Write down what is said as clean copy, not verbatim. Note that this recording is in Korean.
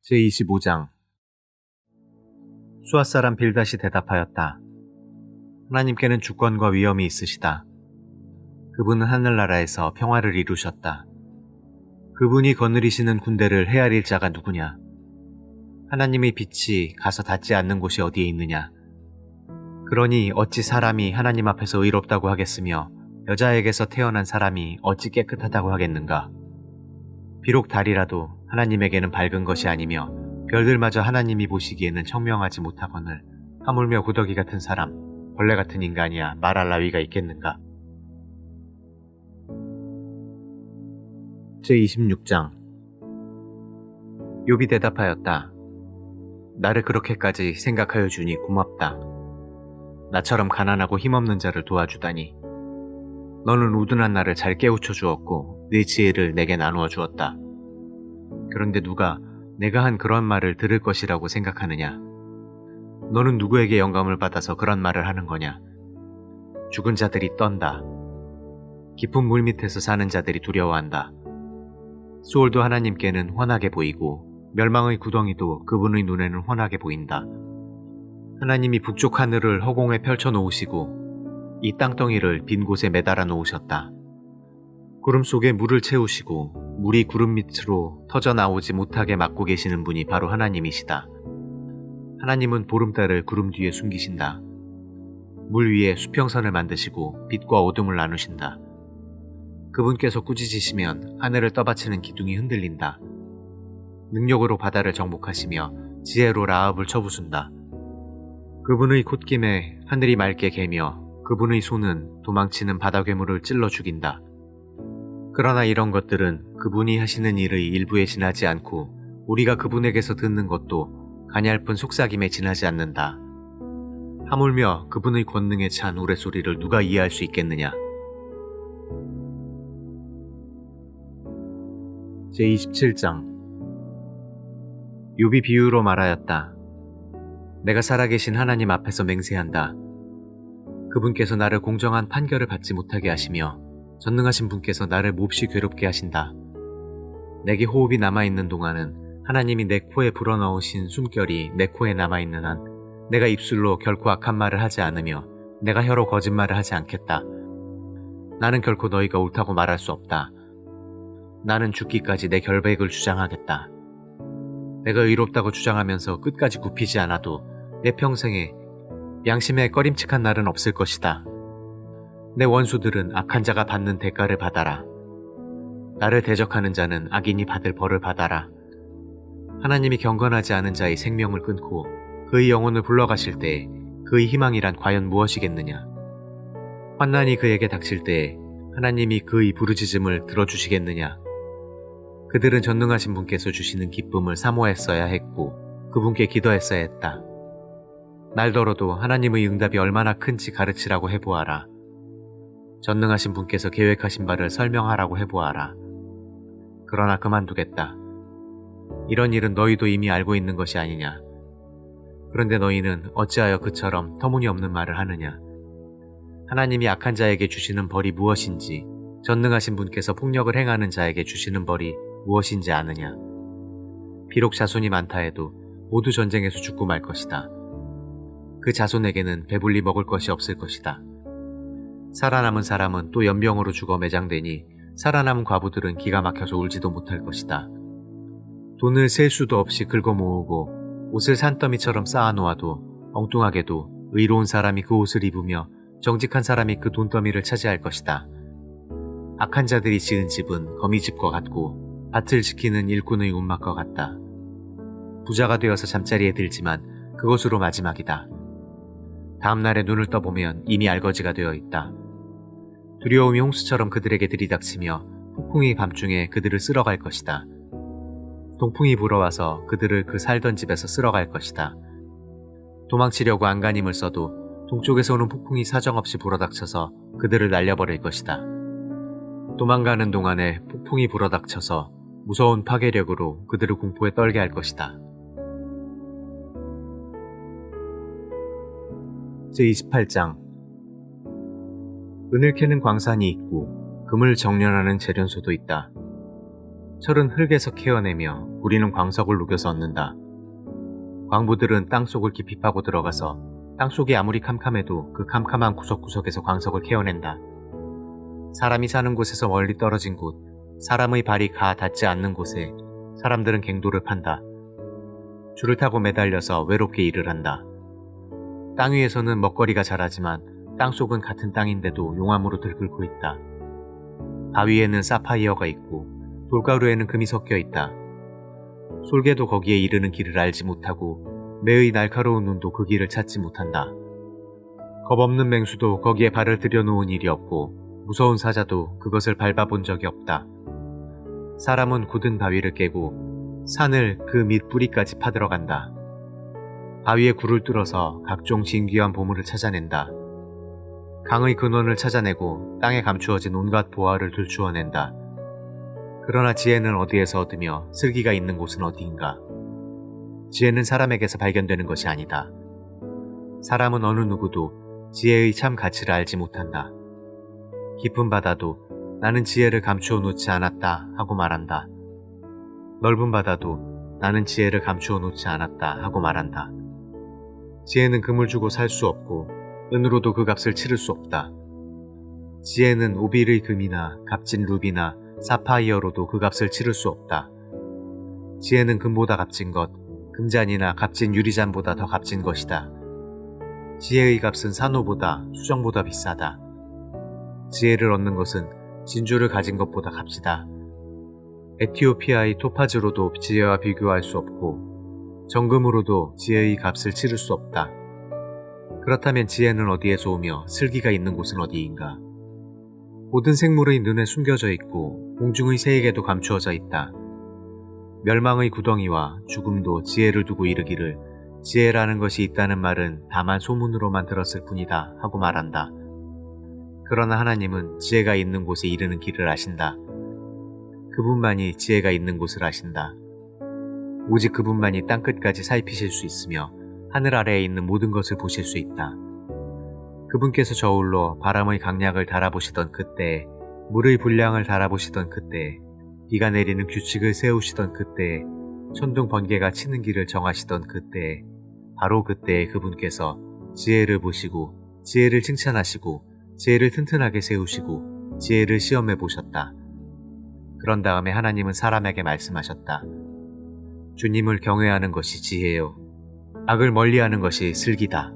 제25장 수앗사람 빌닷이 대답하였다. 하나님께는 주권과 위엄이 있으시다. 그분은 하늘나라에서 평화를 이루셨다. 그분이 거느리시는 군대를 헤아릴 자가 누구냐? 하나님의 빛이 가서 닿지 않는 곳이 어디에 있느냐? 그러니 어찌 사람이 하나님 앞에서 의롭다고 하겠으며 여자에게서 태어난 사람이 어찌 깨끗하다고 하겠는가? 비록 달이라도 하나님에게는 밝은 것이 아니며 별들마저 하나님이 보시기에는 청명하지 못하거늘 하물며 구더기 같은 사람, 벌레 같은 인간이야 말할 나위가 있겠는가? 제26장 욥이 대답하였다. 나를 그렇게까지 생각하여 주니 고맙다. 나처럼 가난하고 힘없는 자를 도와주다니. 너는 우둔한 나를 잘 깨우쳐 주었고 네 지혜를 내게 나누어 주었다. 그런데 누가 내가 한 그런 말을 들을 것이라고 생각하느냐? 너는 누구에게 영감을 받아서 그런 말을 하는 거냐? 죽은 자들이 떤다. 깊은 물 밑에서 사는 자들이 두려워한다. 수월도 하나님께는 훤하게 보이고 멸망의 구덩이도 그분의 눈에는 훤하게 보인다. 하나님이 북쪽 하늘을 허공에 펼쳐 놓으시고 이 땅덩이를 빈 곳에 매달아 놓으셨다. 구름 속에 물을 채우시고 물이 구름 밑으로 터져 나오지 못하게 막고 계시는 분이 바로 하나님이시다. 하나님은 보름달을 구름 뒤에 숨기신다. 물 위에 수평선을 만드시고 빛과 어둠을 나누신다. 그분께서 꾸짖으시면 하늘을 떠받치는 기둥이 흔들린다. 능력으로 바다를 정복하시며 지혜로 라합을 쳐부순다. 그분의 콧김에 하늘이 맑게 개며 그분의 손은 도망치는 바다 괴물을 찔러 죽인다. 그러나 이런 것들은 그분이 하시는 일의 일부에 지나지 않고 우리가 그분에게서 듣는 것도 가냘픈 속삭임에 지나지 않는다. 하물며 그분의 권능에 찬 우레소리를 누가 이해할 수 있겠느냐? 제27장 욥이 비유로 말하였다. 내가 살아계신 하나님 앞에서 맹세한다. 그분께서 나를 공정한 판결을 받지 못하게 하시며 전능하신 분께서 나를 몹시 괴롭게 하신다. 내게 호흡이 남아있는 동안은 하나님이 내 코에 불어넣으신 숨결이 내 코에 남아있는 한 내가 입술로 결코 악한 말을 하지 않으며 내가 혀로 거짓말을 하지 않겠다. 나는 결코 너희가 옳다고 말할 수 없다. 나는 죽기까지 내 결백을 주장하겠다. 내가 의롭다고 주장하면서 끝까지 굽히지 않아도 내 평생에 양심에 꺼림칙한 날은 없을 것이다. 내 원수들은 악한 자가 받는 대가를 받아라. 나를 대적하는 자는 악인이 받을 벌을 받아라. 하나님이 경건하지 않은 자의 생명을 끊고 그의 영혼을 불러가실 때에 그의 희망이란 과연 무엇이겠느냐? 환난이 그에게 닥칠 때에 하나님이 그의 부르짖음을 들어주시겠느냐? 그들은 전능하신 분께서 주시는 기쁨을 사모했어야 했고 그분께 기도했어야 했다. 날더러도 하나님의 응답이 얼마나 큰지 가르치라고 해보아라. 전능하신 분께서 계획하신 바를 설명하라고 해보아라. 그러나 그만두겠다. 이런 일은 너희도 이미 알고 있는 것이 아니냐. 그런데 너희는 어찌하여 그처럼 터무니없는 말을 하느냐. 하나님이 악한 자에게 주시는 벌이 무엇인지 전능하신 분께서 폭력을 행하는 자에게 주시는 벌이 무엇인지 아느냐. 비록 자손이 많다 해도 모두 전쟁에서 죽고 말 것이다. 그 자손에게는 배불리 먹을 것이 없을 것이다. 살아남은 사람은 또 연병으로 죽어 매장되니 살아남은 과부들은 기가 막혀서 울지도 못할 것이다. 돈을 셀 수도 없이 긁어 모으고 옷을 산더미처럼 쌓아놓아도 엉뚱하게도 의로운 사람이 그 옷을 입으며 정직한 사람이 그 돈더미를 차지할 것이다. 악한 자들이 지은 집은 거미집과 같고 밭을 지키는 일꾼의 움막과 같다. 부자가 되어서 잠자리에 들지만 그것으로 마지막이다. 다음날에 눈을 떠보면 이미 알거지가 되어 있다. 두려움이 홍수처럼 그들에게 들이닥치며 폭풍이 밤중에 그들을 쓸어갈 것이다. 동풍이 불어와서 그들을 그 살던 집에서 쓸어갈 것이다. 도망치려고 안간힘을 써도 동쪽에서 오는 폭풍이 사정없이 불어닥쳐서 그들을 날려버릴 것이다. 도망가는 동안에 폭풍이 불어닥쳐서 무서운 파괴력으로 그들을 공포에 떨게 할 것이다. 제28장 은을 캐는 광산이 있고 금을 정련하는 재련소도 있다. 철은 흙에서 캐어내며 우리는 광석을 녹여서 얻는다. 광부들은 땅속을 깊이 파고 들어가서 땅속이 아무리 캄캄해도 그 캄캄한 구석구석에서 광석을 캐어낸다. 사람이 사는 곳에서 멀리 떨어진 곳, 사람의 발이 가 닿지 않는 곳에 사람들은 갱도를 판다. 줄을 타고 매달려서 외롭게 일을 한다. 땅 위에서는 먹거리가 자라지만 땅속은 같은 땅인데도 용암으로 들끓고 있다. 바위에는 사파이어가 있고 돌가루에는 금이 섞여 있다. 솔개도 거기에 이르는 길을 알지 못하고 매의 날카로운 눈도 그 길을 찾지 못한다. 겁없는 맹수도 거기에 발을 들여놓은 일이 없고 무서운 사자도 그것을 밟아본 적이 없다. 사람은 굳은 바위를 깨고 산을 그 밑 뿌리까지 파들어간다. 바위에 굴을 뚫어서 각종 신기한 보물을 찾아낸다. 강의 근원을 찾아내고 땅에 감추어진 온갖 보화를 들추어낸다. 그러나 지혜는 어디에서 얻으며 슬기가 있는 곳은 어디인가? 지혜는 사람에게서 발견되는 것이 아니다. 사람은 어느 누구도 지혜의 참 가치를 알지 못한다. 깊은 바다도 나는 지혜를 감추어 놓지 않았다 하고 말한다. 넓은 바다도 나는 지혜를 감추어 놓지 않았다 하고 말한다. 지혜는 금을 주고 살 수 없고 은으로도 그 값을 치를 수 없다. 지혜는 오빌의 금이나 값진 루비나 사파이어로도 그 값을 치를 수 없다. 지혜는 금보다 값진 것, 금잔이나 값진 유리잔보다 더 값진 것이다. 지혜의 값은 산호보다 수정보다 비싸다. 지혜를 얻는 것은 진주를 가진 것보다 값지다. 에티오피아의 토파즈로도 지혜와 비교할 수 없고 정금으로도 지혜의 값을 치를 수 없다. 그렇다면 지혜는 어디에서 오며 슬기가 있는 곳은 어디인가? 모든 생물의 눈에 숨겨져 있고 공중의 새에게도 감추어져 있다. 멸망의 구덩이와 죽음도 지혜를 두고 이르기를 지혜라는 것이 있다는 말은 다만 소문으로만 들었을 뿐이다 하고 말한다. 그러나 하나님은 지혜가 있는 곳에 이르는 길을 아신다. 그분만이 지혜가 있는 곳을 아신다. 오직 그분만이 땅끝까지 살피실 수 있으며 하늘 아래에 있는 모든 것을 보실 수 있다. 그분께서 저울로 바람의 강약을 달아보시던 그때에, 물의 분량을 달아보시던 그때에, 비가 내리는 규칙을 세우시던 그때에, 천둥 번개가 치는 길을 정하시던 그때에, 바로 그때에 그분께서 지혜를 보시고 지혜를 칭찬하시고 지혜를 튼튼하게 세우시고 지혜를 시험해 보셨다. 그런 다음에 하나님은 사람에게 말씀하셨다. 주님을 경외하는 것이 지혜요, 악을 멀리하는 것이 슬기다.